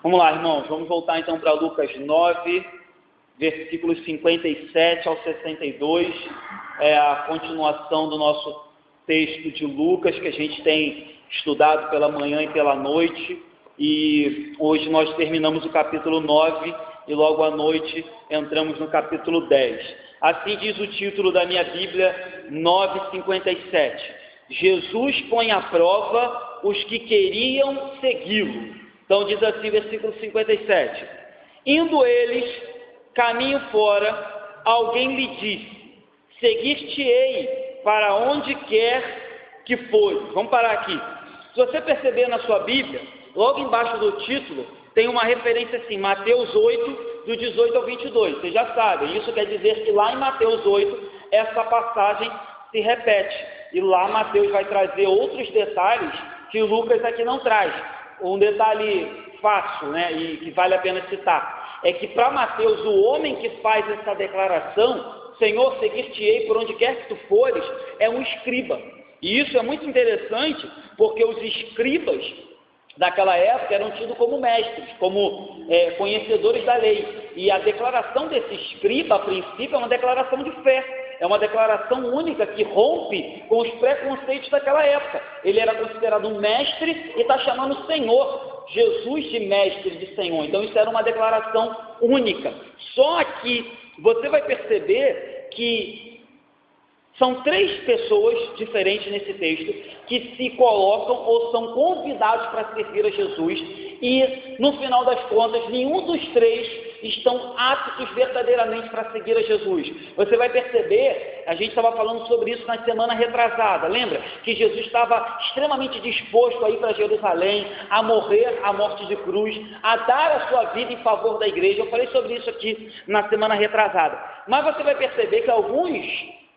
Vamos lá, irmãos, vamos voltar então para Lucas 9, versículos 57 ao 62, é a continuação do nosso texto de Lucas, que a gente tem estudado pela manhã e pela noite, e hoje nós terminamos o capítulo 9, e logo à noite entramos no capítulo 10. Assim diz o título da minha Bíblia, 9:57. Jesus põe à prova os que queriam segui-lo. Então diz assim, versículo 57. Indo eles, caminho fora, alguém lhe disse: seguir-te-ei para onde quer que fores. Vamos parar aqui. Se você perceber na sua Bíblia, logo embaixo do título, tem uma referência assim, Mateus 8, do 18 ao 22. Vocês já sabem, isso quer dizer que lá em Mateus 8, essa passagem se repete. E lá Mateus vai trazer outros detalhes que Lucas aqui não traz. Um detalhe fácil, né, e que vale a pena citar, é que para Mateus, o homem que faz essa declaração, Senhor, seguir-te-ei por onde quer que tu fores, é um escriba. E isso é muito interessante, porque os escribas daquela época eram tidos como mestres, como conhecedores da lei. E a declaração desse escriba, a princípio, é uma declaração de fé. É uma declaração única que rompe com os preconceitos daquela época. Ele era considerado um mestre e está chamando o Senhor, Jesus, de mestre, de Senhor. Então isso era uma declaração única. Só que você vai perceber que são três pessoas diferentes nesse texto que se colocam ou são convidados para servir a Jesus e, no final das contas, nenhum dos três estão aptos verdadeiramente para seguir a Jesus. Você vai perceber, a gente estava falando sobre isso na semana retrasada, lembra? Que Jesus estava extremamente disposto a ir para Jerusalém, a morrer a morte de cruz, a dar a sua vida em favor da igreja. Eu falei sobre isso aqui na semana retrasada. Mas você vai perceber que alguns,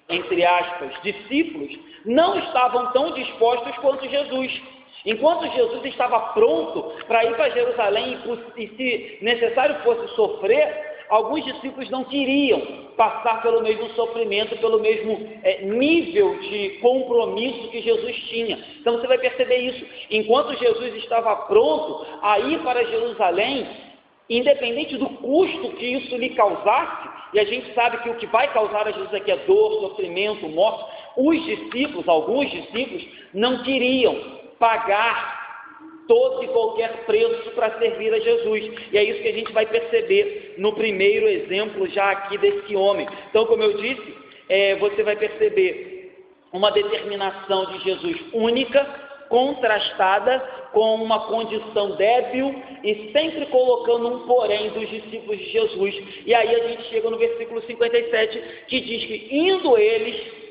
entre aspas, discípulos, não estavam tão dispostos quanto Jesus. Enquanto Jesus estava pronto para ir para Jerusalém e se necessário fosse sofrer, alguns discípulos não queriam passar pelo mesmo sofrimento, pelo mesmo nível de compromisso que Jesus tinha. Então você vai perceber isso. Enquanto Jesus estava pronto a ir para Jerusalém, independente do custo que isso lhe causasse, e a gente sabe que o que vai causar a Jesus aqui é dor, sofrimento, morte, alguns discípulos, não queriam pagar todo e qualquer preço para servir a Jesus. E é isso que a gente vai perceber no primeiro exemplo já aqui desse homem. Então, como eu disse, você vai perceber uma determinação de Jesus única, contrastada com uma condição débil e sempre colocando um porém dos discípulos de Jesus. E aí a gente chega no versículo 57, que diz que indo eles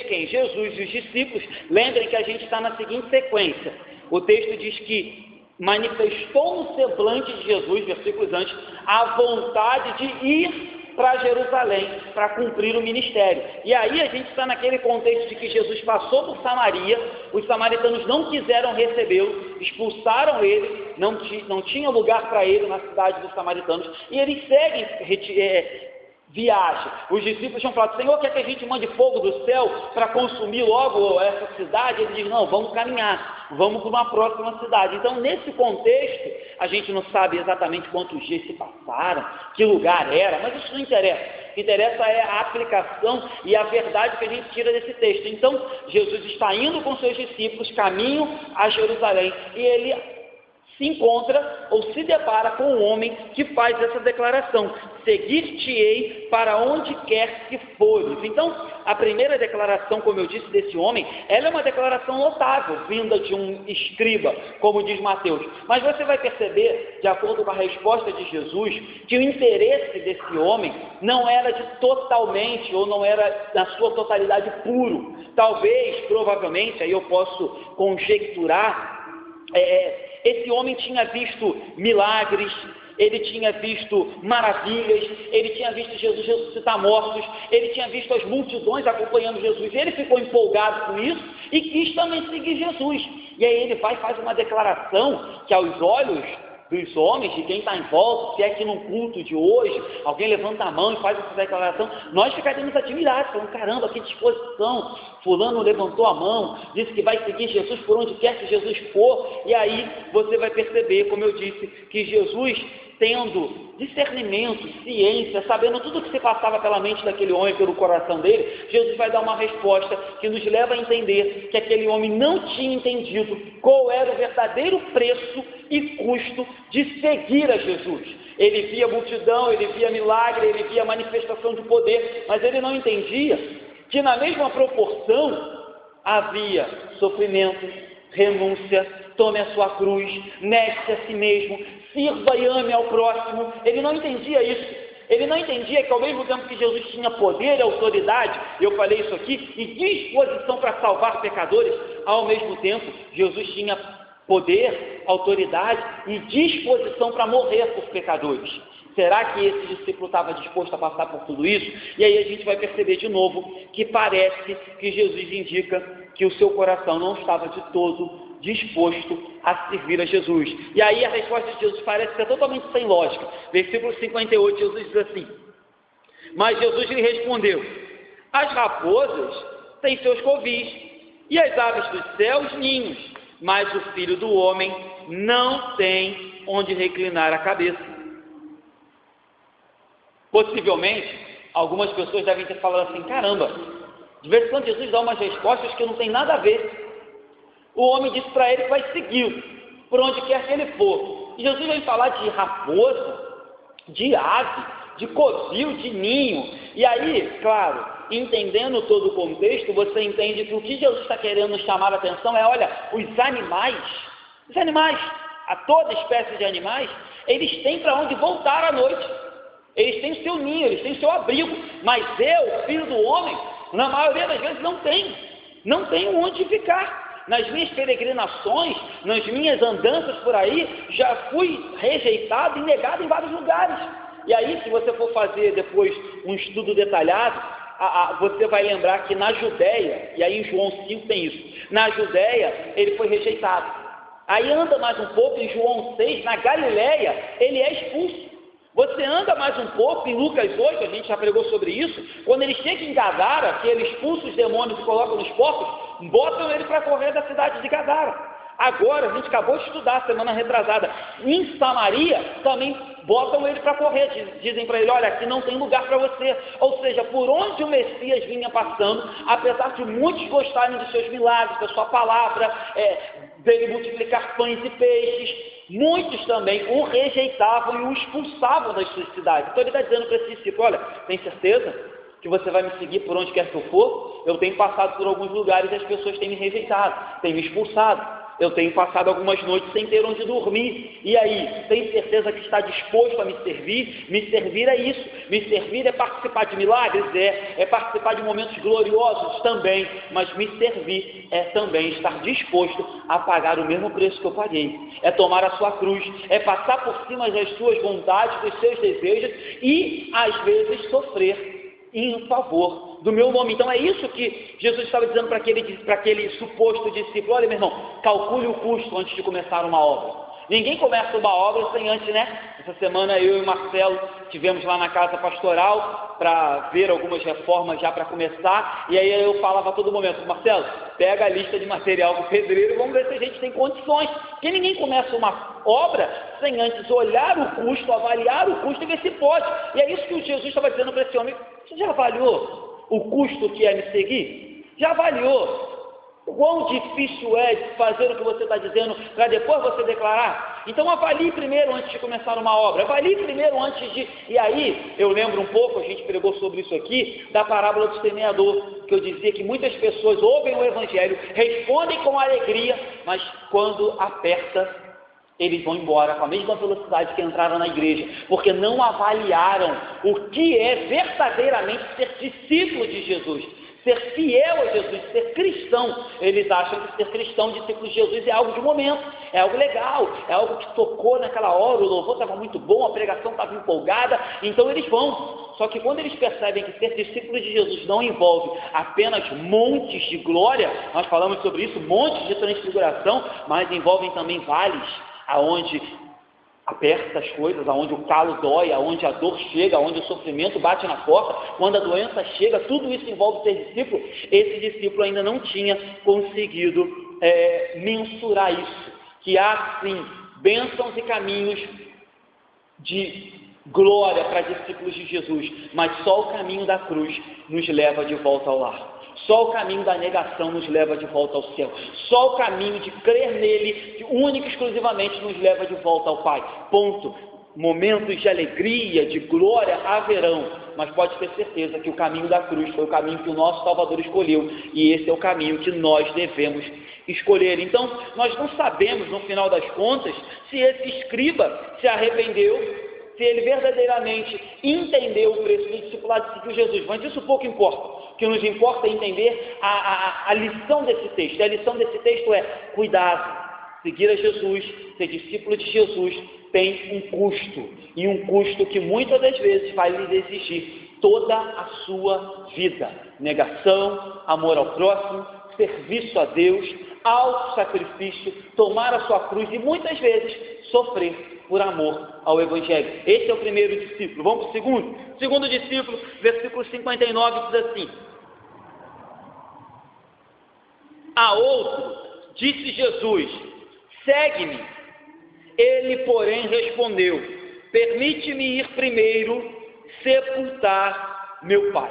quem? Jesus e os discípulos. Lembrem que a gente está na seguinte sequência. O texto diz que manifestou no semblante de Jesus, versículos antes, a vontade de ir para Jerusalém, para cumprir o ministério. E aí a gente está naquele contexto de que Jesus passou por Samaria, os samaritanos não quiseram recebê-lo, expulsaram ele, não tinha lugar para ele na cidade dos samaritanos, e eles seguem viagem. Os discípulos tinham falado: Senhor, quer que a gente mande fogo do céu para consumir logo essa cidade? Ele diz: não, vamos caminhar, vamos para uma próxima cidade. Então, nesse contexto, a gente não sabe exatamente quantos dias se passaram, que lugar era, mas isso não interessa. O que interessa é a aplicação e a verdade que a gente tira desse texto. Então, Jesus está indo com seus discípulos, caminho a Jerusalém, e ele se encontra ou se depara com um homem que faz essa declaração: seguir-te-ei para onde quer que fores. Então, a primeira declaração, como eu disse, desse homem, ela é uma declaração notável, vinda de um escriba, como diz Mateus. Mas você vai perceber, de acordo com a resposta de Jesus, que o interesse desse homem não era de totalmente, ou não era na sua totalidade puro. Talvez, provavelmente, aí eu posso conjecturar, esse homem tinha visto milagres, ele tinha visto maravilhas, ele tinha visto Jesus ressuscitar mortos, ele tinha visto as multidões acompanhando Jesus, ele ficou empolgado com isso e quis também seguir Jesus. E aí ele vai e faz uma declaração que aos olhos dos homens, de quem está em volta, se é que num culto de hoje, alguém levanta a mão e faz essa declaração, nós ficaríamos admirados, falando, caramba, que disposição, fulano levantou a mão, disse que vai seguir Jesus por onde quer que Jesus for, e aí você vai perceber, como eu disse, que Jesus, tendo discernimento, ciência, sabendo tudo o que se passava pela mente daquele homem, pelo coração dele, Jesus vai dar uma resposta que nos leva a entender que aquele homem não tinha entendido qual era o verdadeiro preço e custo de seguir a Jesus. Ele via multidão, ele via milagre, ele via manifestação de poder, mas ele não entendia que na mesma proporção havia sofrimento, renúncia, tome a sua cruz, negue-se a si mesmo, sirva e ame ao próximo. Ele não entendia isso. Ele não entendia que ao mesmo tempo que Jesus tinha poder e autoridade, eu falei isso aqui, e disposição para salvar pecadores, ao mesmo tempo Jesus tinha poder, autoridade e disposição para morrer por pecadores. Será que esse discípulo estava disposto a passar por tudo isso? E aí a gente vai perceber de novo que parece que Jesus indica que o seu coração não estava de todo disposto a servir a Jesus. E aí a resposta de Jesus parece ser totalmente sem lógica. Versículo 58, Jesus diz assim: mas Jesus lhe respondeu: as raposas têm seus covis, e as aves dos céus ninhos, mas o Filho do Homem não tem onde reclinar a cabeça. Possivelmente, algumas pessoas devem ter falado assim, caramba, de vez em quando Jesus dá umas respostas que não tem nada a ver. O homem disse para ele que vai segui-lo, por onde quer que ele for. E Jesus vem falar de raposa, de ave, de covil, de ninho. E aí, claro, entendendo todo o contexto, você entende que o que Jesus está querendo chamar a atenção é, olha, os animais, a toda espécie de animais, eles têm para onde voltar à noite. Eles têm o seu ninho, eles têm o seu abrigo. Mas eu, filho do homem, na maioria das vezes não tenho onde ficar. Nas minhas peregrinações, nas minhas andanças por aí, já fui rejeitado e negado em vários lugares. E aí, se você for fazer depois um estudo detalhado, você vai lembrar que na Judéia, e aí em João 5 tem isso, na Judéia ele foi rejeitado. Aí anda mais um pouco, em João 6, na Galileia, ele é expulso. Você anda mais um pouco, em Lucas 8, a gente já pregou sobre isso, quando ele chega em Gadara, que ele expulsa os demônios e coloca nos porcos, botam ele para correr da cidade de Gadara. Agora, a gente acabou de estudar, semana retrasada, em Samaria, também botam ele para correr, dizem para ele, olha, aqui não tem lugar para você. Ou seja, por onde o Messias vinha passando, apesar de muitos gostarem dos seus milagres, da sua palavra, dele multiplicar pães e peixes, muitos também o rejeitavam e o expulsavam das suas cidades. Então ele está dizendo para esse discípulo, olha, tem certeza que você vai me seguir por onde quer que eu for? Eu tenho passado por alguns lugares e as pessoas têm me rejeitado, têm me expulsado. Eu tenho passado algumas noites sem ter onde dormir. E aí, tem certeza que está disposto a me servir? Me servir é isso. Me servir é participar de milagres? É participar de momentos gloriosos também. Mas me servir é também estar disposto a pagar o mesmo preço que eu paguei. É tomar a sua cruz. É passar por cima das suas vontades, dos seus desejos e, às vezes, sofrer em favor do meu nome. Então é isso que Jesus estava dizendo para aquele suposto discípulo. Olha, meu irmão, calcule o custo antes de começar uma obra. Ninguém começa uma obra sem antes, né? Essa semana eu e o Marcelo tivemos lá na casa pastoral para ver algumas reformas já para começar, e aí eu falava a todo momento, Marcelo, pega a lista de material do pedreiro e vamos ver se a gente tem condições, porque ninguém começa uma obra sem antes olhar o custo, avaliar o custo e ver se pode. E é isso que Jesus estava dizendo para esse homem. Você já avaliou o custo que é me seguir? Já avaliou o quão difícil é fazer o que você está dizendo para depois você declarar? Então avalie primeiro antes de começar uma obra, avalie primeiro antes de... E aí, eu lembro um pouco, a gente pregou sobre isso aqui, da parábola do semeador, que eu dizia que muitas pessoas ouvem o Evangelho, respondem com alegria, mas quando aperta, eles vão embora com a mesma velocidade que entraram na igreja, porque não avaliaram o que é verdadeiramente ser discípulo de Jesus, ser fiel a Jesus, ser cristão. Eles acham que ser cristão, discípulo de Jesus, é algo de momento, é algo legal, é algo que tocou naquela hora, o louvor estava muito bom, a pregação estava empolgada, então eles vão. Só que quando eles percebem que ser discípulo de Jesus não envolve apenas montes de glória, nós falamos sobre isso, montes de transfiguração, mas envolvem também vales, aonde aperta as coisas, aonde o calo dói, aonde a dor chega, aonde o sofrimento bate na porta, quando a doença chega, tudo isso envolve ser discípulo. Esse discípulo ainda não tinha conseguido mensurar isso, que há sim bênçãos e caminhos de glória para discípulos de Jesus, mas só o caminho da cruz nos leva de volta ao lar. Só o caminho da negação nos leva de volta ao céu. Só o caminho de crer nele, único e exclusivamente, nos leva de volta ao Pai. Ponto. Momentos de alegria, de glória haverão, mas pode ter certeza que o caminho da cruz foi o caminho que o nosso Salvador escolheu, e esse é o caminho que nós devemos escolher. Então, nós não sabemos, no final das contas, se esse escriba se arrependeu, se ele verdadeiramente entendeu o preço do discipulado de Jesus, mas isso pouco importa. O que nos importa é entender a lição desse texto. E a lição desse texto é: cuidado, seguir a Jesus, ser discípulo de Jesus tem um custo, e um custo que muitas das vezes vai lhe exigir toda a sua vida: negação, amor ao próximo, serviço a Deus, auto-sacrifício, tomar a sua cruz e muitas vezes sofrer por amor ao Evangelho. Esse é o primeiro discípulo. Vamos para o segundo? Segundo discípulo, versículo 59 diz assim: a outro disse Jesus: segue-me. Ele, porém, respondeu: permite-me ir primeiro sepultar meu pai.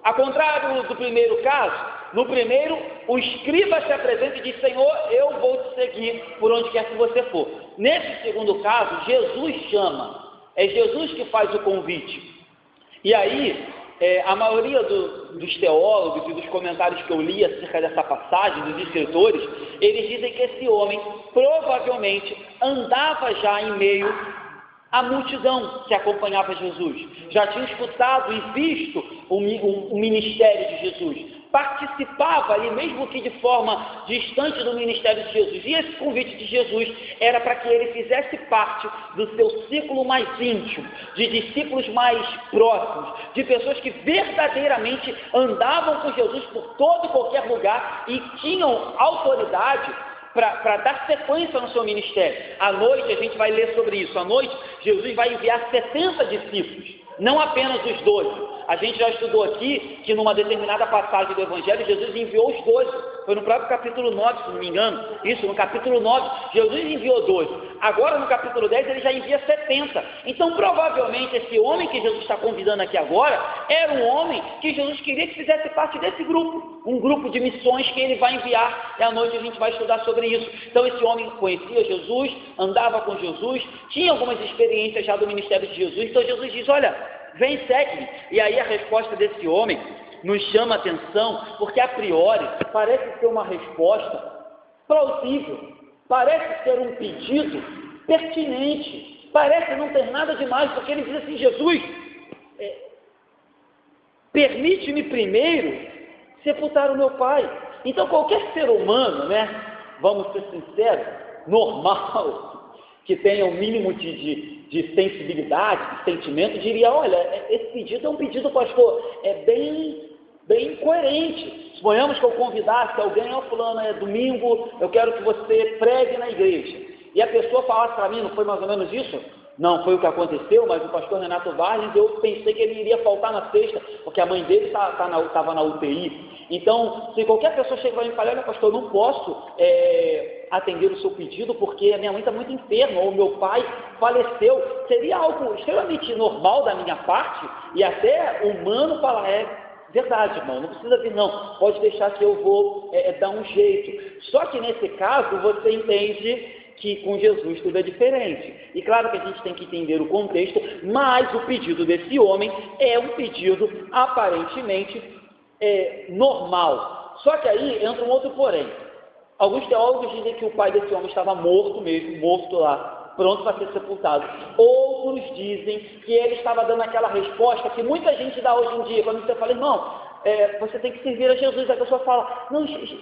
Ao contrário do primeiro caso, no primeiro, o escriba se apresenta e diz: Senhor, eu vou te seguir por onde quer que você for. Nesse segundo caso, Jesus chama, é Jesus que faz o convite. E aí, a maioria dos teólogos e dos comentários que eu li acerca dessa passagem, dos escritores, eles dizem que esse homem provavelmente andava já em meio à multidão que acompanhava Jesus, já tinha escutado e visto o ministério de Jesus, participava ali, mesmo que de forma distante do ministério de Jesus, e esse convite de Jesus era para que ele fizesse parte do seu círculo mais íntimo, de discípulos mais próximos, de pessoas que verdadeiramente andavam com Jesus por todo e qualquer lugar e tinham autoridade para dar sequência no seu ministério. À noite, a gente vai ler sobre isso. À noite, Jesus vai enviar 70 discípulos, não apenas os 12. A gente já estudou aqui que numa determinada passagem do Evangelho, Jesus enviou os 12. Foi no próprio capítulo 9, se não me engano. Isso, no capítulo 9, Jesus enviou 12. Agora, no capítulo 10, ele já envia 70. Então, provavelmente, esse homem que Jesus está convidando aqui agora, era um homem que Jesus queria que fizesse parte desse grupo. Um grupo de missões que ele vai enviar. E à noite a gente vai estudar sobre isso. Então, esse homem conhecia Jesus, andava com Jesus, tinha algumas experiências já do ministério de Jesus. Então, Jesus diz: olha, vem, segue-me. E aí a resposta desse homem nos chama a atenção, porque a priori parece ser uma resposta plausível, parece ser um pedido pertinente, parece não ter nada demais, porque ele diz assim: Jesus, permite-me primeiro sepultar o meu pai. Então qualquer ser humano, vamos ser sinceros, normal, que tenha um mínimo de sensibilidade, de sentimento, diria: olha, esse pedido é um pedido, pastor, bem coerente. Suponhamos que eu convidasse alguém: ó, fulano, domingo, eu quero que você pregue na igreja. E a pessoa falasse para mim: não foi mais ou menos isso? Não foi o que aconteceu, mas o pastor Renato Vargas, eu pensei que ele iria faltar na sexta, porque a mãe dele estava na UTI. Então, se qualquer pessoa chega para mim e fala: olha, pastor, eu não posso atender o seu pedido porque a minha mãe está muito enferma, ou meu pai faleceu, seria algo extremamente normal da minha parte e até humano falar: verdade, irmão, não precisa vir não, pode deixar que eu vou dar um jeito. Só que nesse caso você entende que com Jesus tudo é diferente. E claro que a gente tem que entender o contexto, mas o pedido desse homem é um pedido aparentemente normal. Só que aí entra um outro porém. Alguns teólogos dizem que o pai desse homem estava morto mesmo, morto lá, pronto para ser sepultado. Outros dizem que ele estava dando aquela resposta que muita gente dá hoje em dia, quando você fala: irmão, você tem que servir a Jesus. A pessoa fala: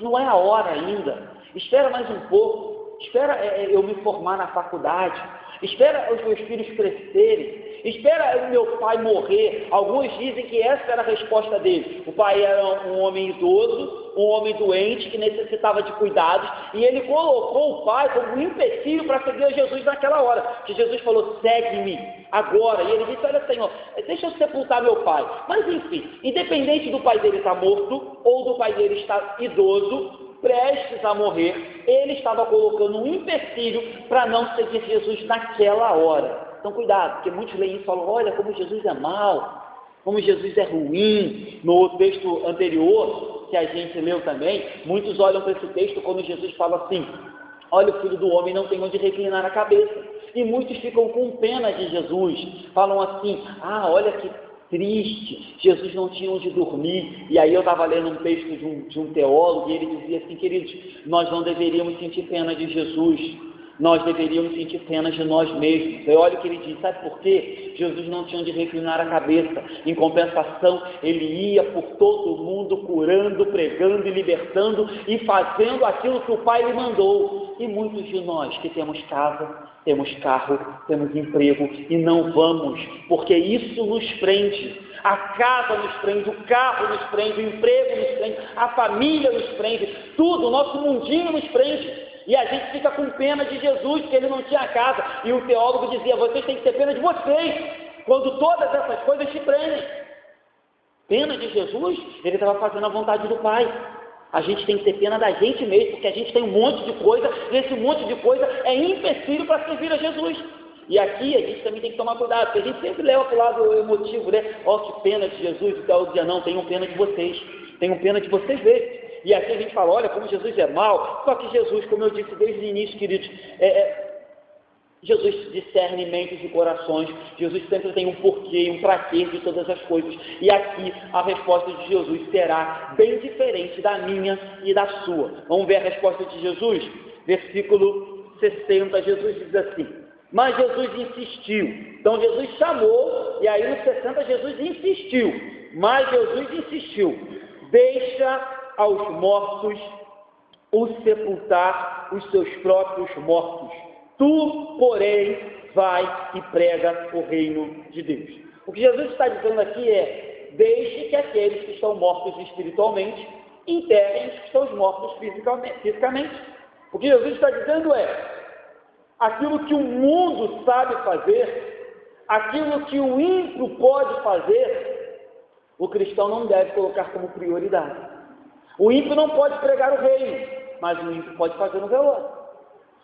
não é a hora ainda, espera mais um pouco, espera eu me formar na faculdade, espera os meus filhos crescerem, espera o meu pai morrer. Alguns dizem que essa era a resposta dele. O pai era um homem idoso, um homem doente que necessitava de cuidados, e ele colocou o pai como um empecilho para seguir a Jesus naquela hora, que Jesus falou, segue-me agora, e ele disse, olha Senhor, deixa eu sepultar meu pai, mas enfim, independente do pai dele estar morto, ou do pai dele estar idoso, prestes a morrer, ele estava colocando um empecilho para não seguir Jesus naquela hora. Então cuidado, porque muitos leem isso e falam, olha como Jesus é mau, como Jesus é ruim. No texto anterior, que a gente leu também, muitos olham para esse texto quando Jesus fala assim, olha, o Filho do Homem não tem onde reclinar a cabeça. E muitos ficam com pena de Jesus, falam assim, olha que triste, Jesus não tinha onde dormir. E aí eu estava lendo um texto de um teólogo, e ele dizia assim, queridos, nós não deveríamos sentir pena de Jesus, nós deveríamos sentir pena de nós mesmos. E olha o que ele diz, sabe por quê? Jesus não tinha onde reclinar a cabeça, em compensação, ele ia por todo o mundo, curando, pregando e libertando, e fazendo aquilo que o Pai lhe mandou. E muitos de nós que temos casa, temos carro, temos emprego, e não vamos, porque isso nos prende. A casa nos prende, o carro nos prende, o emprego nos prende, a família nos prende, tudo, o nosso mundinho nos prende. E a gente fica com pena de Jesus, porque ele não tinha casa. E o teólogo dizia, vocês têm que ter pena de vocês, quando todas essas coisas te prendem. Pena de Jesus, ele estava fazendo a vontade do Pai. A gente tem que ter pena da gente mesmo, porque a gente tem um monte de coisa, e esse monte de coisa é empecilho para servir a Jesus. E aqui a gente também tem que tomar cuidado, porque a gente sempre leva para o lado emotivo, né? Que pena de Jesus, e o teólogo dizia, não, tenham pena de vocês, tenham pena de vocês mesmos. E aqui a gente fala, olha como Jesus é mau, só que Jesus, como eu disse desde o início, queridos, Jesus discerne mentes e corações, Jesus sempre tem um porquê, um prazer de todas as coisas, e aqui a resposta de Jesus será bem diferente da minha e da sua. Vamos ver a resposta de Jesus? Versículo 60, Jesus diz assim, mas Jesus insistiu. Então Jesus chamou, e aí no 60 Jesus insistiu, mas Jesus insistiu, deixa aos mortos o sepultar os seus próprios mortos. Tu, porém, vai e prega o reino de Deus. O que Jesus está dizendo aqui é, deixe que aqueles que estão mortos espiritualmente enterrem os que estão mortos fisicamente. O que Jesus está dizendo é, aquilo que o mundo sabe fazer, aquilo que o ímpio pode fazer, o cristão não deve colocar como prioridade. O ímpio não pode pregar o reino, mas o ímpio pode fazer no velório.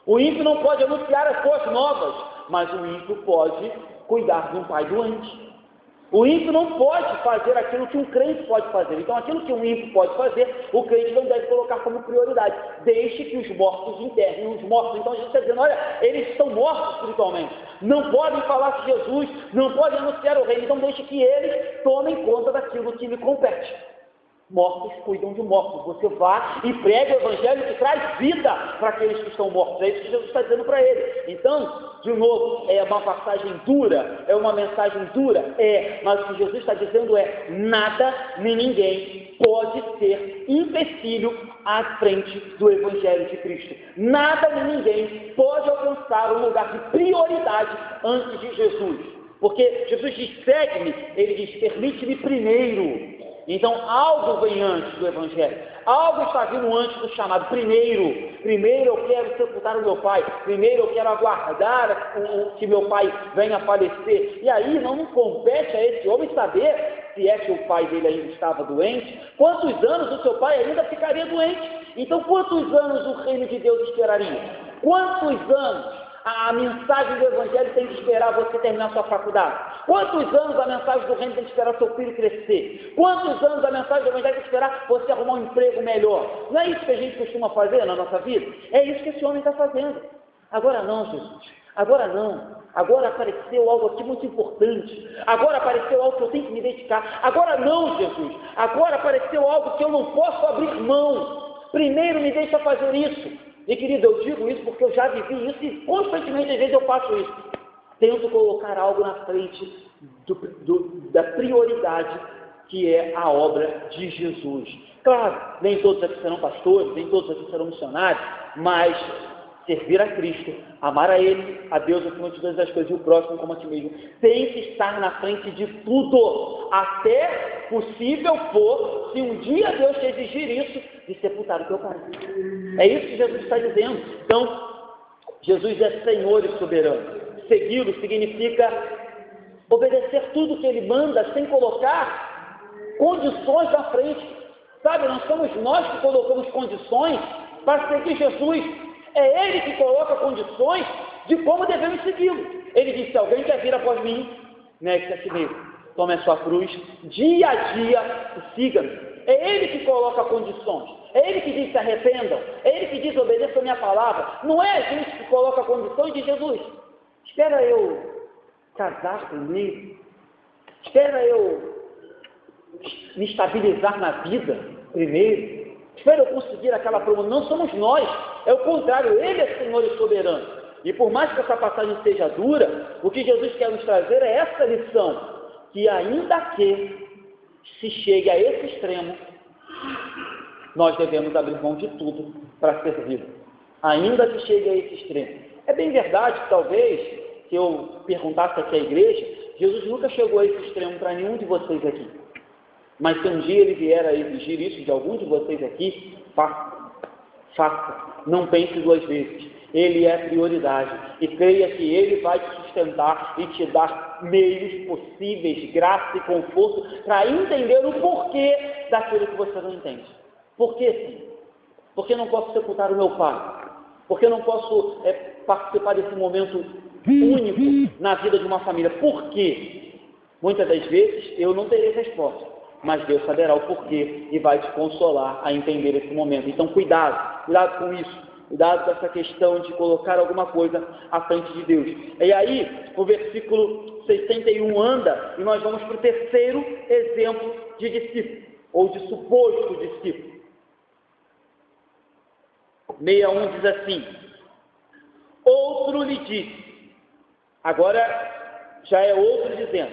O ímpio não pode anunciar as boas novas, mas o ímpio pode cuidar de um pai doente. O ímpio não pode fazer aquilo que um crente pode fazer. Então, aquilo que um ímpio pode fazer, o crente não deve colocar como prioridade. Deixe que os mortos enterrem os mortos. Então, a gente está dizendo, olha, eles estão mortos espiritualmente. Não podem falar de Jesus, não podem anunciar o reino. Então, deixe que eles tomem conta daquilo que lhe compete. Mortos cuidam de mortos. Você vá e pregue o evangelho que traz vida para aqueles que estão mortos. É isso que Jesus está dizendo para ele. Então, de novo, é uma passagem dura, é uma mensagem dura, mas o que Jesus está dizendo é, nada nem ninguém pode ser empecilho à frente do evangelho de Cristo. Nada nem ninguém pode alcançar um lugar de prioridade antes de Jesus. Porque Jesus diz, segue-me, ele diz, permite-me primeiro. Então, algo vem antes do evangelho, algo está vindo antes do chamado. Primeiro eu quero sepultar o meu pai, primeiro eu quero aguardar que meu pai venha a falecer. E aí não compete a esse homem saber se é que o pai dele ainda estava doente, quantos anos o seu pai ainda ficaria doente. Então, quantos anos o reino de Deus esperaria? Quantos anos a mensagem do evangelho tem que esperar você terminar sua faculdade? Quantos anos a mensagem do reino tem que esperar seu filho crescer? Quantos anos a mensagem do evangelho tem que esperar você arrumar um emprego melhor? Não é isso que a gente costuma fazer na nossa vida? É isso que esse homem está fazendo. Agora não, Jesus. Agora não. Agora apareceu algo aqui muito importante. Agora apareceu algo que eu tenho que me dedicar. Agora não, Jesus. Agora apareceu algo que eu não posso abrir mão. Primeiro me deixa fazer isso. E querido, eu digo isso porque eu já vivi isso e constantemente às vezes eu faço isso. Tento colocar algo na frente da prioridade que é a obra de Jesus. Claro, nem todos aqui serão pastores, nem todos aqui serão missionários, mas servir a Cristo, amar a Ele, a Deus acima de todas as coisas, e o próximo como a ti mesmo, tem que estar na frente de tudo, até possível for, se um dia Deus te exigir isso, de sepultar o teu pai. É isso que Jesus está dizendo. Então, Jesus é Senhor e soberano. Segui-lo significa obedecer tudo que Ele manda, sem colocar condições na frente. Sabe, não somos nós que colocamos condições para seguir Jesus. É Ele que coloca condições de como devemos segui-lo. Ele disse: se alguém quer vir após mim, negue-se a si mesmo, tome a sua cruz, dia a dia, e siga-me. É Ele que coloca condições. É Ele que diz: se arrependam. É Ele que diz: obedeça a minha palavra. Não é a gente que coloca condições de Jesus. Espera eu casar primeiro. Espera eu me estabilizar na vida primeiro. Espera eu conseguir aquela promoção. Não somos nós. É o contrário. Ele é Senhor e soberano. E por mais que essa passagem seja dura, o que Jesus quer nos trazer é essa lição, que ainda que se chegue a esse extremo, nós devemos abrir mão de tudo para servi-lo. Ainda que chegue a esse extremo. É bem verdade que talvez, se eu perguntasse aqui à igreja, Jesus nunca chegou a esse extremo para nenhum de vocês aqui. Mas se um dia Ele vier a exigir isso de algum de vocês aqui, faça. Não pense duas vezes. Ele é prioridade. E creia que Ele vai te sustentar e te dar meios possíveis, graça e conforto para entender o porquê daquilo que você não entende. Por que sim? Por que não posso sepultar o meu pai? Por que não posso participar desse momento único na vida de uma família? Por quê? Muitas das vezes eu não terei resposta, mas Deus saberá o porquê e vai te consolar a entender esse momento. Então cuidado com isso. Cuidado com essa questão de colocar alguma coisa à frente de Deus. E aí, o versículo 61 anda, e nós vamos para o terceiro exemplo de discípulo, ou de suposto discípulo. 61 diz assim: outro lhe disse, agora já é outro dizendo: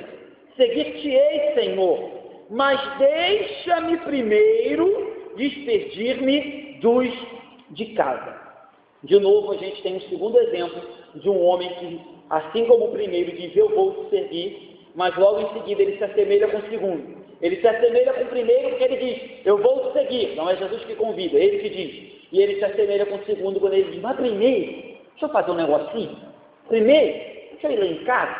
seguir-te-ei, Senhor, mas deixa-me primeiro despedir-me dos de casa. De novo, a gente tem um segundo exemplo de um homem que, assim como o primeiro diz: eu vou te servir, mas logo em seguida ele se assemelha com o segundo. Ele se assemelha com o primeiro porque ele diz: eu vou te seguir. Não é Jesus que convida, é ele que diz. E ele se assemelha com o segundo quando ele diz: mas primeiro, deixa eu fazer um negocinho. Primeiro, deixa eu ir lá em casa.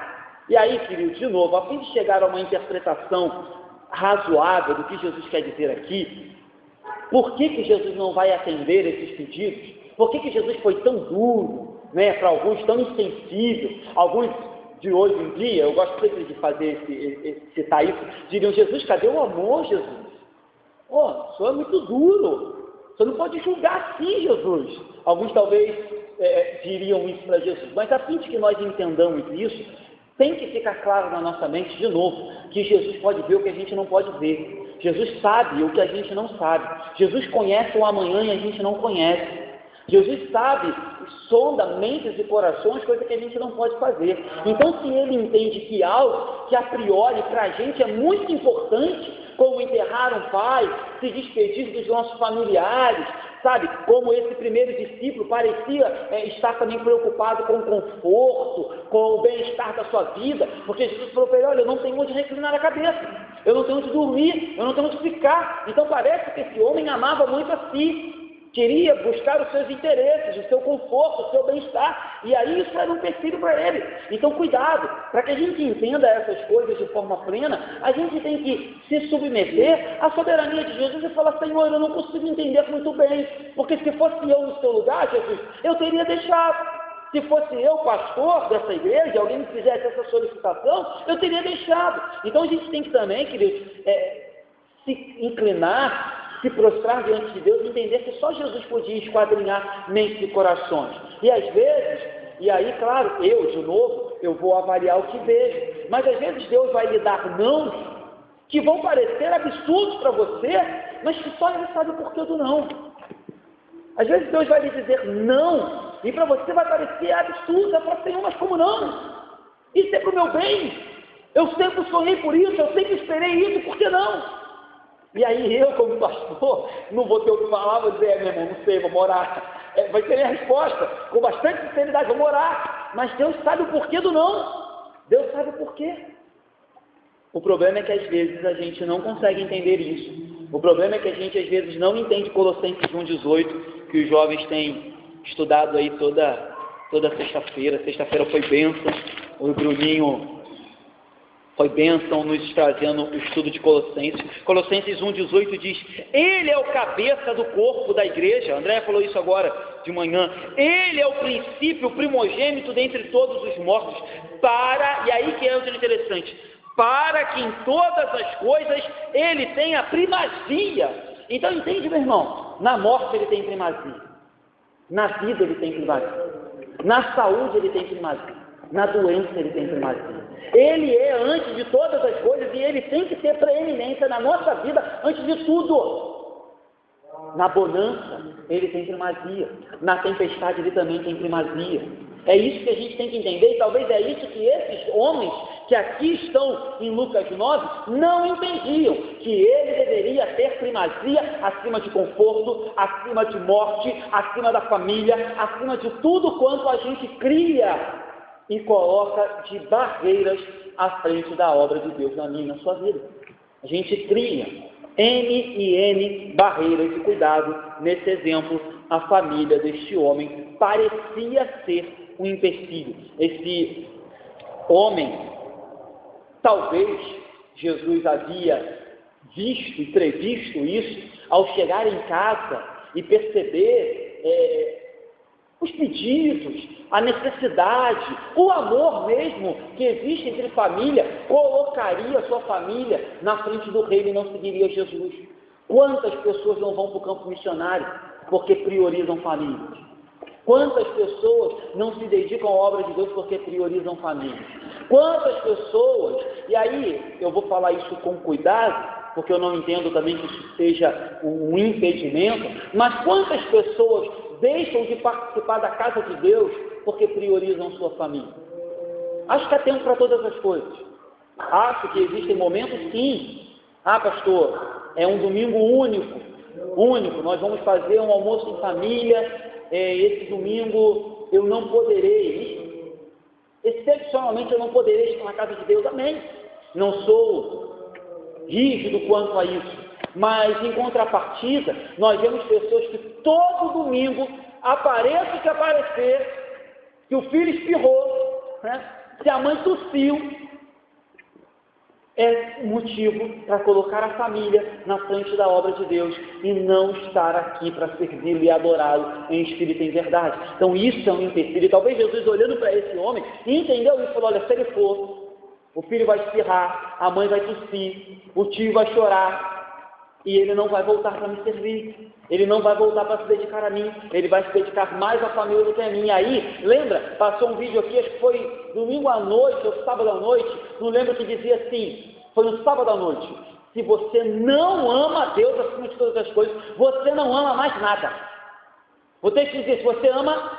E aí, querido, de novo, a fim de chegar a uma interpretação razoável do que Jesus quer dizer aqui, por que Jesus não vai atender esses pedidos? Por que Jesus foi tão duro, para alguns tão insensível? Alguns de hoje em dia, eu gosto sempre de citar isso, diriam: Jesus, cadê o amor, Jesus? O senhor é muito duro, o senhor não pode julgar assim, Jesus. Alguns talvez diriam isso para Jesus, mas a fim de que nós entendamos isso, tem que ficar claro na nossa mente, de novo, que Jesus pode ver o que a gente não pode ver. Jesus sabe o que a gente não sabe. Jesus conhece o amanhã e a gente não conhece. Jesus sabe, sonda mentes e corações, coisa que a gente não pode fazer. Então, se Ele entende que algo que a priori para a gente é muito importante, como enterrar um pai, se despedir dos nossos familiares, sabe, como esse primeiro discípulo parecia estar também preocupado com o conforto, com o bem-estar da sua vida, porque Jesus falou para ele: olha, eu não tenho onde reclinar a cabeça, eu não tenho onde dormir, eu não tenho onde ficar. Então parece que esse homem amava muito a si, queria buscar os seus interesses, o seu conforto, o seu bem-estar, e aí isso era um empecilho para ele. Então cuidado, para que a gente entenda essas coisas de forma plena, a gente tem que se submeter à soberania de Jesus e falar: Senhor, eu não consigo entender muito bem, porque se fosse eu no seu lugar, Jesus, eu teria deixado. Se fosse eu pastor dessa igreja, alguém me fizesse essa solicitação, eu teria deixado. Então a gente tem que também, queridos, se inclinar, se prostrar diante de Deus e entender que só Jesus podia esquadrinhar mentes e corações. E às vezes, e aí, claro, eu vou avaliar o que vejo, mas às vezes Deus vai lhe dar nãos que vão parecer absurdos para você, mas que só Ele sabe o porquê do não. Às vezes Deus vai lhe dizer não, e para você vai parecer absurdo, você fala: Senhor, mas como não? Isso é para o meu bem, eu sempre sonhei por isso, eu sempre esperei isso, por que não? E aí eu, como pastor, não vou ter o que falar, vou dizer: meu irmão, não sei, vamos orar. vai ser a minha resposta, com bastante sinceridade, vamos orar. Mas Deus sabe o porquê do não. Deus sabe o porquê. O problema é que às vezes a gente não consegue entender isso. O problema é que a gente às vezes não entende Colossenses 1,18, que os jovens têm estudado aí toda sexta-feira. Sexta-feira foi bênção, o Bruninho foi bênção nos trazendo o estudo de Colossenses. Colossenses 1,18 diz: Ele é o cabeça do corpo da igreja. André falou isso agora de manhã. Ele é o princípio, o primogênito dentre todos os mortos. E aí que é o interessante, para que em todas as coisas ele tenha primazia. Então entende, meu irmão? Na morte ele tem primazia, na vida ele tem primazia, na saúde ele tem primazia, na doença ele tem primazia. Ele é antes de todas as coisas e ele tem que ter preeminência na nossa vida antes de tudo. Na bonança ele tem primazia, na tempestade ele também tem primazia. É isso que a gente tem que entender, e talvez é isso que esses homens que aqui estão em Lucas 9 não entendiam, que ele deveria ter primazia acima de conforto, acima de morte, acima da família, acima de tudo quanto a gente cria e coloca de barreiras à frente da obra de Deus na minha e na sua vida. A gente cria N barreiras, e cuidado, nesse exemplo, a família deste homem parecia ser um empecilho. Esse homem, talvez Jesus havia visto e previsto isso ao chegar em casa e perceber os pedidos, a necessidade, o amor mesmo que existe entre família, colocaria a sua família na frente do reino e não seguiria Jesus. Quantas pessoas não vão para o campo missionário porque priorizam famílias? Quantas pessoas não se dedicam à obra de Deus porque priorizam famílias? Quantas pessoas, e aí eu vou falar isso com cuidado, porque eu não entendo também que isso seja um impedimento, mas quantas pessoas deixam de participar da casa de Deus porque priorizam sua família? Acho que há tempo para todas as coisas. Acho que existem momentos, sim. Pastor, é um domingo único, nós vamos fazer um almoço em família, esse domingo eu não poderei, excepcionalmente eu não poderei estar na casa de Deus, amém. Não sou rígido quanto a isso, mas em contrapartida, nós vemos pessoas que todo domingo, apareça o que aparecer, que o filho espirrou, né? Se a mãe tossiu, é motivo para colocar a família na frente da obra de Deus e não estar aqui para servi-lo e adorá-lo em espírito e em verdade. Então isso é um empecilho. E talvez Jesus, olhando para esse homem, entendeu isso, falou: olha, se ele for, o filho vai espirrar, a mãe vai tossir, o tio vai chorar, e ele não vai voltar para me servir, ele não vai voltar para se dedicar a mim, ele vai se dedicar mais à família do que a mim. Aí, lembra, passou um vídeo aqui, acho que foi domingo à noite, ou sábado à noite, não lembro, que dizia assim, foi no sábado à noite: se você não ama a Deus acima de todas as coisas, você não ama mais nada. Vou ter que dizer, se você ama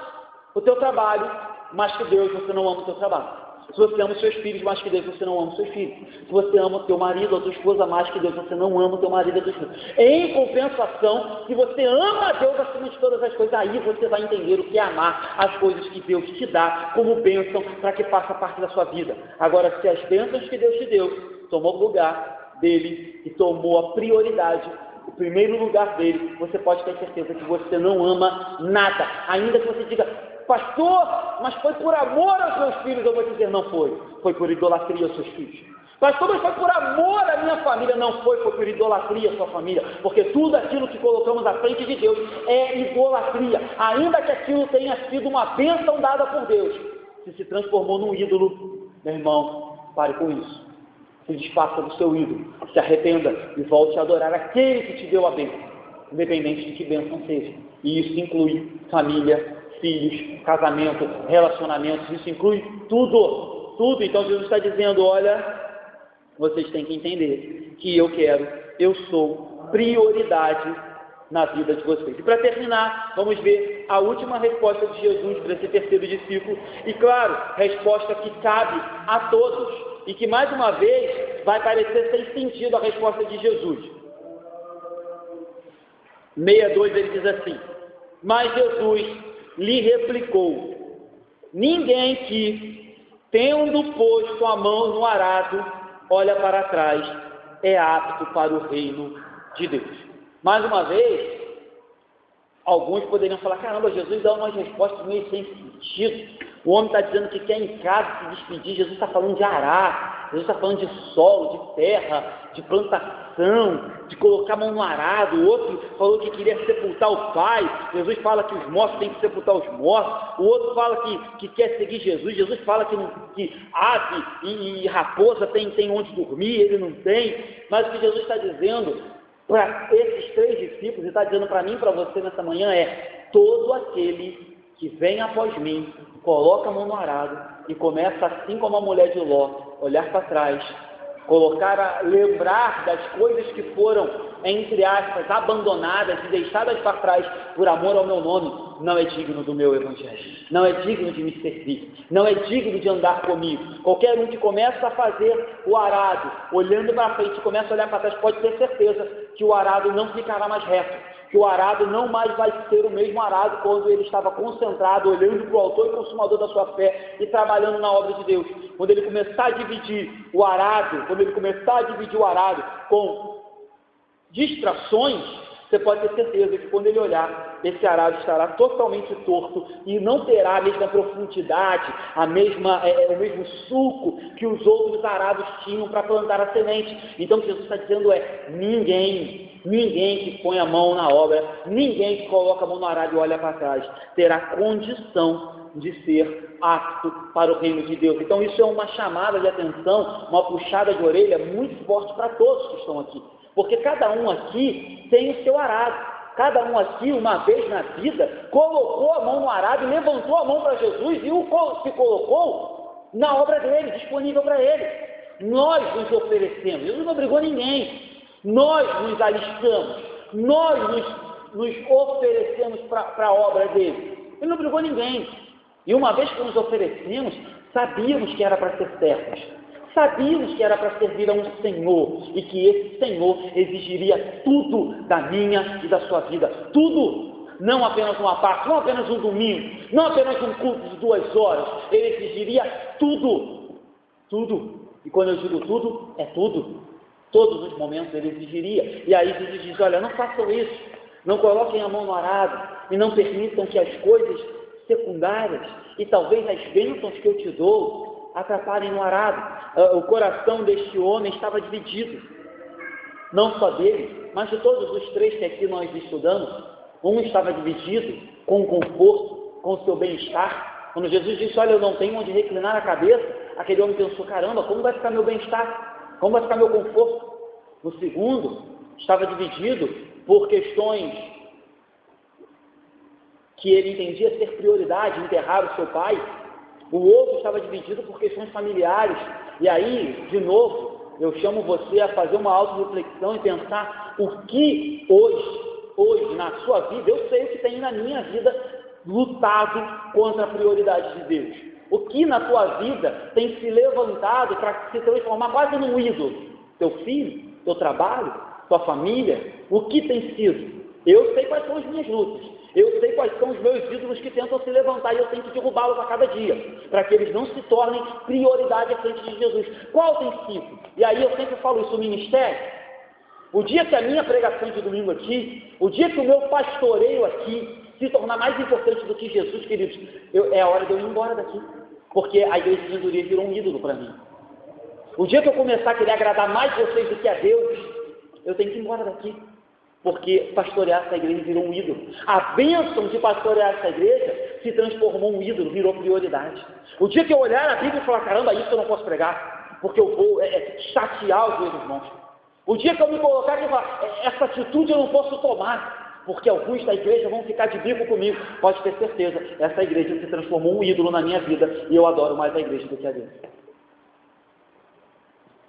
o teu trabalho mais que Deus, você não ama o teu trabalho. Se você ama os seus filhos mais que Deus, você não ama os seus filhos. Se você ama o teu marido ou a tua esposa mais que Deus, você não ama o teu marido ou a tua esposa. Em compensação, se você ama a Deus acima de todas as coisas, aí você vai entender o que é amar as coisas que Deus te dá como bênção para que faça parte da sua vida. Agora, se as bênçãos que Deus te deu tomou o lugar dele e tomou a prioridade, o primeiro lugar dele, você pode ter certeza que você não ama nada. Ainda que você diga: pastor, mas foi por amor aos meus filhos, eu vou dizer: não foi. Foi por idolatria aos seus filhos. Pastor, mas foi por amor à minha família. Não foi por idolatria à sua família. Porque tudo aquilo que colocamos à frente de Deus é idolatria. Ainda que aquilo tenha sido uma bênção dada por Deus, se transformou num ídolo, meu irmão, pare com isso. Se desfaça do seu ídolo, se arrependa e volte a adorar aquele que te deu a bênção, independente de que bênção seja. E isso inclui família, filhos, casamento, relacionamentos, isso inclui tudo. Então Jesus está dizendo: olha, vocês têm que entender que eu sou prioridade na vida de vocês. E para terminar, vamos ver a última resposta de Jesus para esse terceiro discípulo, e claro, resposta que cabe a todos, e que mais uma vez vai parecer sem sentido a resposta de Jesus. 62, ele diz assim: Mas Jesus lhe replicou: ninguém que, tendo posto a mão no arado, olha para trás, é apto para o reino de Deus. Mais uma vez, alguns poderiam falar: caramba, Jesus dá umas respostas meio sem sentido. O homem está dizendo que quer em casa se despedir. Jesus está falando de arar, Jesus está falando de solo, de terra, de plantação, de colocar a mão no arado. O outro falou que queria sepultar o pai. Jesus fala que os mortos têm que sepultar os mortos. O outro fala que quer seguir Jesus. Jesus fala que ave e raposa tem onde dormir, ele não tem. Mas o que Jesus está dizendo para esses 3 discípulos, e está dizendo para mim e para você nessa manhã, é: todo aquele que vem após mim, coloca a mão no arado e começa, assim como a mulher de Ló, olhar para trás, lembrar das coisas que foram, entre aspas, abandonadas e deixadas para trás por amor ao meu nome, não é digno do meu evangelho, não é digno de me servir, não é digno de andar comigo. Qualquer um que começa a fazer o arado, olhando para frente, começa a olhar para trás, pode ter certeza que o arado não ficará mais reto, que o arado não mais vai ser o mesmo arado quando ele estava concentrado, olhando para o autor e consumador da sua fé e trabalhando na obra de Deus. Quando ele começar a dividir o arado, com distrações, você pode ter certeza que quando ele olhar, esse arado estará totalmente torto e não terá a mesma profundidade, o mesmo suco que os outros arados tinham para plantar a semente. Então o que Jesus está dizendo é: ninguém que põe a mão na obra, ninguém que coloca a mão no arado e olha para trás, terá condição de ser apto para o reino de Deus. Então isso é uma chamada de atenção, uma puxada de orelha muito forte para todos que estão aqui. Porque cada um aqui tem o seu arado. Cada um aqui, uma vez na vida, colocou a mão no arado e levantou a mão para Jesus e se colocou na obra dele, disponível para ele. Nós nos oferecemos. Jesus não obrigou ninguém. Nós nos alistamos. Nós nos oferecemos para a obra dele. Ele não obrigou ninguém. E uma vez que nos oferecemos, sabíamos que era para ser servos. Sabíamos que era para servir a um Senhor e que esse Senhor exigiria tudo da minha e da sua vida. Tudo. Não apenas uma parte, não apenas um domingo, não apenas um culto de 2 horas. Ele exigiria tudo. Tudo. E quando eu digo tudo, é tudo. Todos os momentos ele exigiria. E aí Jesus diz: olha, não façam isso. Não coloquem a mão no arado e não permitam que as coisas secundárias e talvez as bênçãos que eu te dou atrapalhem no arado. O coração deste homem estava dividido, não só dele, mas de todos os 3 que aqui nós estudamos. Um estava dividido com o conforto, com o seu bem-estar. Quando Jesus disse: olha, eu não tenho onde reclinar a cabeça, aquele homem pensou: caramba, como vai ficar meu bem-estar? Como vai ficar meu conforto? O segundo estava dividido por questões que ele entendia ser prioridade, enterrar o seu pai. O outro estava dividido por questões familiares. E aí, de novo, eu chamo você a fazer uma auto-reflexão e pensar o que hoje, na sua vida, eu sei o que tem na minha vida lutado contra a prioridade de Deus. O que na tua vida tem se levantado para se transformar quase num ídolo? Teu filho, teu trabalho, tua família, o que tem sido? Eu sei quais são as minhas lutas. Eu sei quais são os meus ídolos que tentam se levantar e eu tenho que derrubá-los a cada dia, para que eles não se tornem prioridade à frente de Jesus. Qual tem sido? E aí eu sempre falo isso: o ministério. O dia que a minha pregação de domingo aqui, o dia que o meu pastoreio aqui se tornar mais importante do que Jesus, queridos, é a hora de eu ir embora daqui, porque a igreja de Andorinha virou um ídolo para mim. O dia que eu começar a querer agradar mais vocês do que a Deus, eu tenho que ir embora daqui. Porque pastorear essa igreja virou um ídolo. A bênção de pastorear essa igreja se transformou em um ídolo, virou prioridade. O dia que eu olhar a Bíblia e falar: caramba, isso eu não posso pregar, porque eu vou chatear os meus irmãos. O dia que eu me colocar e falar: essa atitude eu não posso tomar, porque alguns da igreja vão ficar de bico comigo. Pode ter certeza, essa igreja se transformou em um ídolo na minha vida e eu adoro mais a igreja do que a Deus.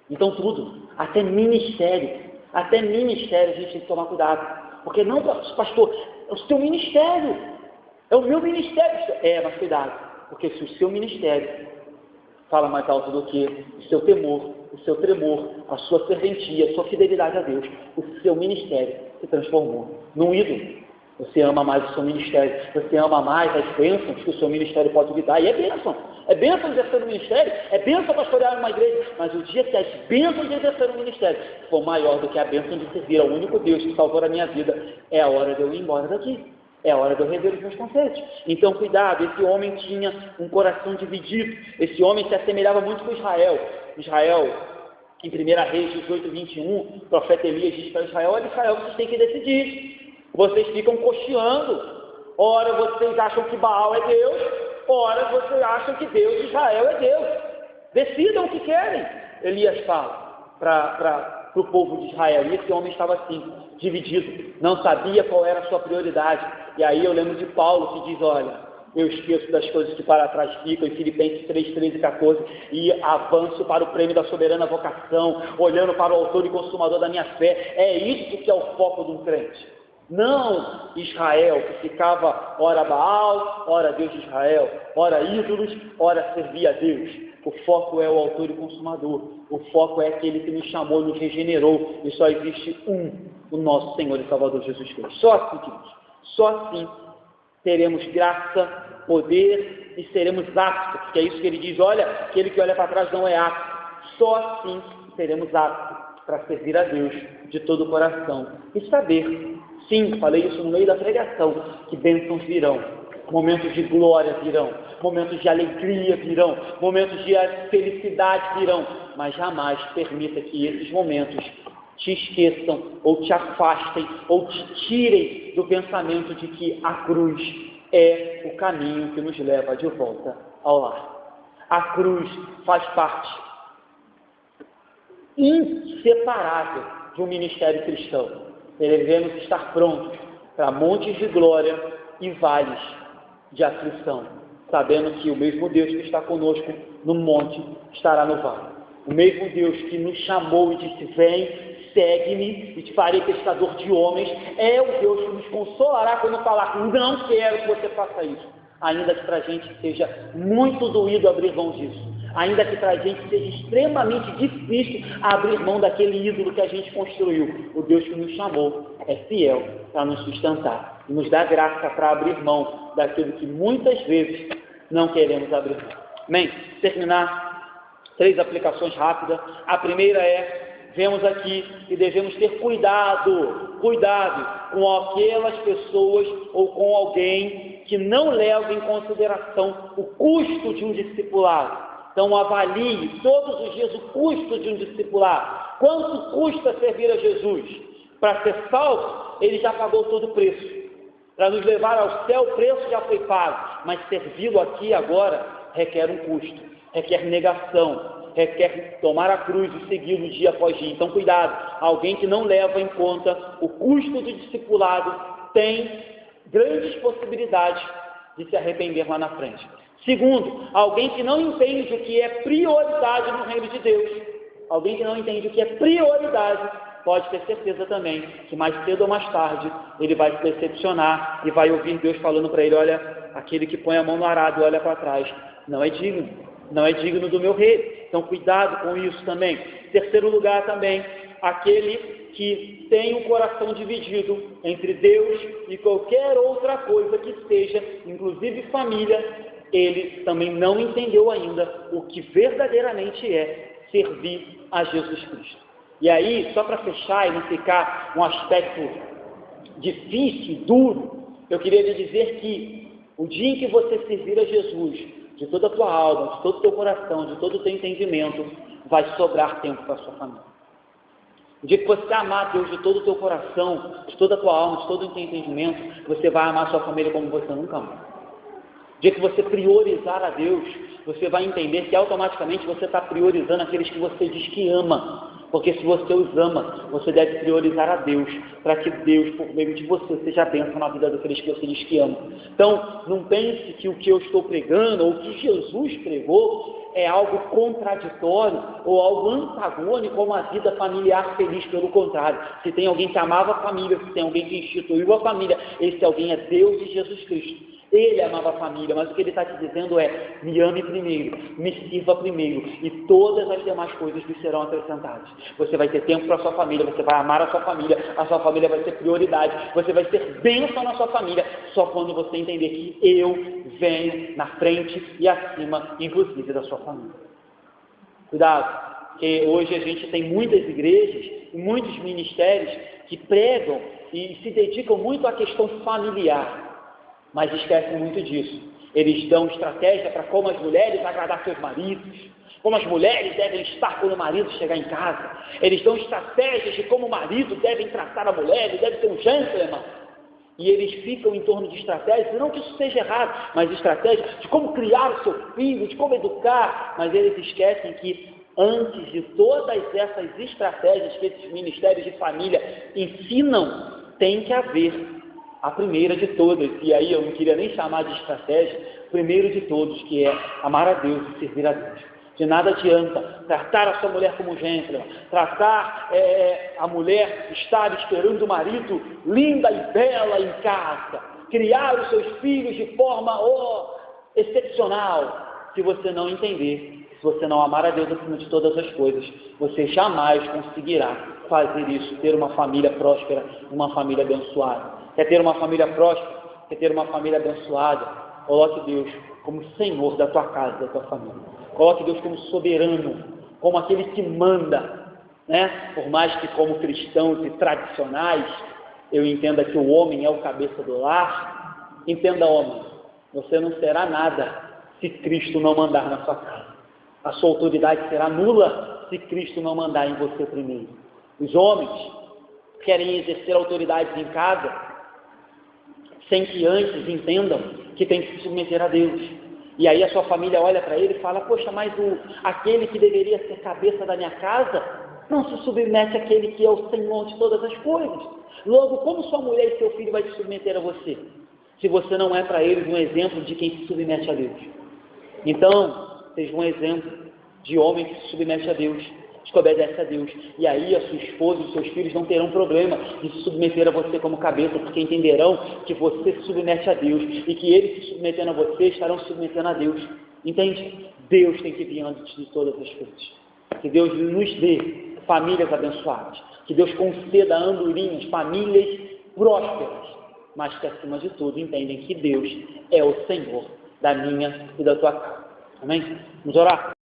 Então tudo, até ministério a gente tem que tomar cuidado. Porque não, pastor, é o seu ministério, é o meu ministério. Mas cuidado, porque se o seu ministério fala mais alto do que o seu temor, o seu tremor, a sua serventia, a sua fidelidade a Deus, o seu ministério se transformou num ídolo. Você ama mais o seu ministério, você ama mais as bênçãos que o seu ministério pode lhe dar, e é bênção exercer o ministério, é bênção pastorear uma igreja, mas o dia que as bênçãos de exercer o ministério for maior do que a bênção de servir ao único Deus que salvou a minha vida, é a hora de eu ir embora daqui, é a hora de eu rever os meus conceitos. Então cuidado, esse homem tinha um coração dividido, esse homem se assemelhava muito com Israel, em 1 Reis 18, 21, o profeta Elias diz para Israel: olha Israel, vocês têm que decidir. Vocês ficam cocheando, ora vocês acham que Baal é Deus, ora vocês acham que Deus de Israel é Deus. Decidam o que querem. Elias fala para o povo de Israel, e esse homem estava assim, dividido, não sabia qual era a sua prioridade. E aí eu lembro de Paulo que diz: olha, eu esqueço das coisas que para trás ficam, em Filipenses 3, 13 e 14, e avanço para o prêmio da soberana vocação, olhando para o autor e consumador da minha fé. É isso que é o foco de um crente. Não Israel, que ficava ora Baal, ora Deus de Israel, ora ídolos, ora servia a Deus. O foco é o autor e consumador. O foco é aquele que nos chamou, nos regenerou. E só existe o nosso Senhor e Salvador Jesus Cristo. Só assim, queridos. Só assim teremos graça, poder e seremos aptos. Porque é isso que ele diz: olha, aquele que olha para trás não é apto. Só assim teremos aptos para servir a Deus de todo o coração. E saber, sim, falei isso no meio da pregação, que bênçãos virão, momentos de glória virão, momentos de alegria virão, momentos de felicidade virão, mas jamais permita que esses momentos te esqueçam, ou te afastem, ou te tirem do pensamento de que a cruz é o caminho que nos leva de volta ao lar. A cruz faz parte inseparável de um ministério cristão. Devemos estar prontos para montes de glória e vales de aflição, sabendo que o mesmo Deus que está conosco no monte estará no vale. O mesmo Deus que nos chamou e disse: vem, segue-me e te farei pescador de homens, é o Deus que nos consolará quando falar: não quero que você faça isso, ainda que para a gente seja muito doído abrir mão disso, ainda que para a gente seja extremamente difícil abrir mão daquele ídolo que a gente construiu. O Deus que nos chamou é fiel para nos sustentar e nos dá graça para abrir mão daquilo que muitas vezes não queremos abrir mão. Amém? Terminar, 3 aplicações rápidas. A primeira é: vemos aqui que devemos ter cuidado com aquelas pessoas ou com alguém que não leva em consideração o custo de um discipulado. Então avalie todos os dias o custo de um discipulado. Quanto custa servir a Jesus? Para ser salvo, ele já pagou todo o preço. Para nos levar ao céu, o preço já foi pago. Mas servi-lo aqui agora requer um custo, requer negação, requer tomar a cruz e segui-lo dia após dia. Então cuidado, alguém que não leva em conta o custo do discipulado tem grandes possibilidades de se arrepender lá na frente. Segundo, alguém que não entende o que é prioridade no reino de Deus. Alguém que não entende o que é prioridade, pode ter certeza também que mais cedo ou mais tarde ele vai se decepcionar e vai ouvir Deus falando para ele: olha, aquele que põe a mão no arado e olha para trás, não é digno do meu rei. Então cuidado com isso também. Terceiro lugar também, aquele que tem um coração dividido entre Deus e qualquer outra coisa que seja, inclusive família, ele também não entendeu ainda o que verdadeiramente é servir a Jesus Cristo. E aí, só para fechar e não ficar um aspecto difícil, duro, eu queria lhe dizer que o dia em que você servir a Jesus de toda a tua alma, de todo o teu coração, de todo o teu entendimento, vai sobrar tempo para a sua família. O dia que você amar Deus de todo o teu coração, de toda a tua alma, de todo o teu entendimento, você vai amar a sua família como você nunca amou. O dia que você priorizar a Deus, você vai entender que automaticamente você está priorizando aqueles que você diz que ama. Porque se você os ama, você deve priorizar a Deus, para que Deus, por meio de você, seja a bênção na vida daqueles que você diz que ama. Então, não pense que o que eu estou pregando, ou o que Jesus pregou, é algo contraditório, ou algo antagônico a uma vida familiar feliz. Pelo contrário, se tem alguém que amava a família, se tem alguém que instituiu a família, esse alguém é Deus e Jesus Cristo. Ele amava a família, mas o que ele está te dizendo é: me ame primeiro, me sirva primeiro, e todas as demais coisas lhe serão acrescentadas. Você vai ter tempo para a sua família, você vai amar a sua família vai ser prioridade, você vai ser bênção na sua família, só quando você entender que eu venho na frente e acima, inclusive da sua família. Cuidado, porque hoje a gente tem muitas igrejas e muitos ministérios que pregam e se dedicam muito à questão familiar, mas esquecem muito disso. Eles dão estratégia para como as mulheres agradar seus maridos, como as mulheres devem estar quando o marido chegar em casa. Eles dão estratégias de como o marido deve tratar a mulher, ele deve ser um gentleman. E eles ficam em torno de estratégias, não que isso seja errado, mas estratégias de como criar o seu filho, de como educar, mas eles esquecem que antes de todas essas estratégias que esses ministérios de família ensinam, tem que haver a primeira de todas, e aí eu não queria nem chamar de estratégia, primeiro de todos, que é amar a Deus e servir a Deus. De nada adianta tratar a sua mulher como gentleman, tratar a mulher estar esperando o marido linda e bela em casa, criar os seus filhos de forma excepcional. Se você não entender, se você não amar a Deus acima de todas as coisas, você jamais conseguirá fazer isso, ter uma família próspera, uma família abençoada. Quer ter uma família próspera? Quer ter uma família abençoada? Coloque Deus como Senhor da tua casa, da tua família. Coloque Deus como soberano, como aquele que manda, né? Por mais que como cristãos e tradicionais, eu entenda que o homem é o cabeça do lar, entenda, homem, você não será nada se Cristo não mandar na sua casa. A sua autoridade será nula se Cristo não mandar em você primeiro. Os homens querem exercer autoridades em casa sem que antes entendam que tem que se submeter a Deus. E aí a sua família olha para ele e fala: poxa, mas aquele que deveria ser cabeça da minha casa não se submete àquele que é o Senhor de todas as coisas. Logo, como sua mulher e seu filho vai se submeter a você, se você não é para eles um exemplo de quem se submete a Deus? Então, seja um exemplo de homem que se submete a Deus, que obedece a Deus, e aí a sua esposa e os seus filhos não terão problema de se submeter a você como cabeça, porque entenderão que você se submete a Deus, e que eles se submetendo a você estarão se submetendo a Deus. Entende? Deus tem que vir antes de todas as coisas. Que Deus nos dê famílias abençoadas, que Deus conceda a andorinhas famílias prósperas, mas que acima de tudo entendem que Deus é o Senhor da minha e da tua casa. Amém? Vamos orar?